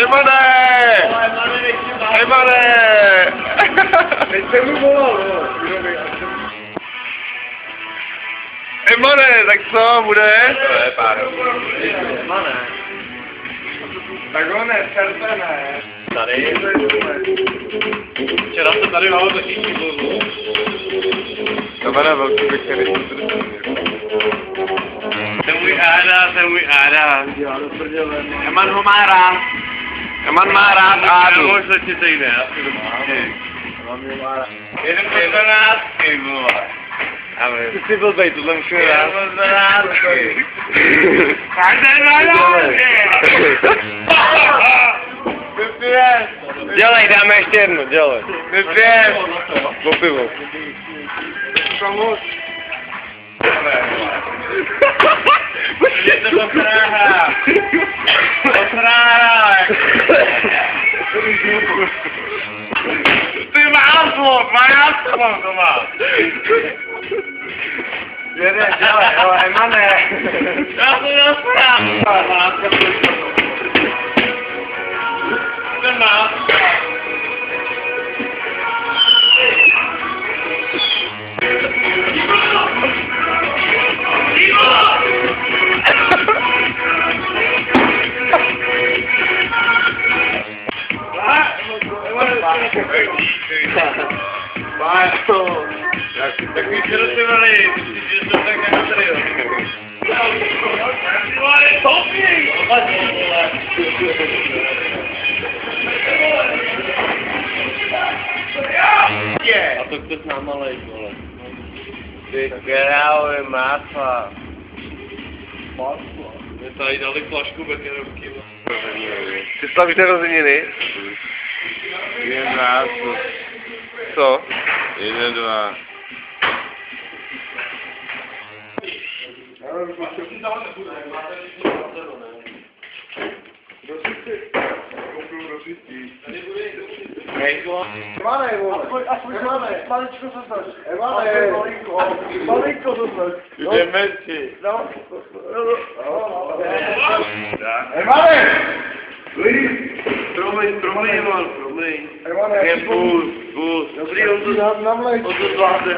Emane! Emane! Teď jsem mu volal, no. Emane, tak co, bude? To je pár. Emane. Tak on ne, srdce ne. Tady. Včera se tady malo taky číslu. Emane, velký který Jsem můj Áda. Eman ho má rád. Eman má rád Ádu. Možná ti to jde, asi dobře. Jeden po 12, vole. Ty jsi blbej, tohle musíme dát. Jeden po 12. Tak ten 12. Dělej, dáme ještě jednu, dělej. Vypět. Po pivo. Komu? Je to posráha. Posráha. Ty máslo to má. Jede, dělej, jo, Emane. Já to dostám. Ten má. Tak mi se rozsevali, že to tak nemuseli, jo. A to chce s náma lejt, vole. Ty krále, másla. My tady dali flašku bekerovky. Ty slavíš narozeniny? 11. Co? 1, 2. Emane, vole. Emane, maličko se snaž. Emane, malinko se snaž. Jdeme si. No. Emane! Promiň, man, promiň. Emane, Je půl. dobrý, on to nám lejt. On to zvládne.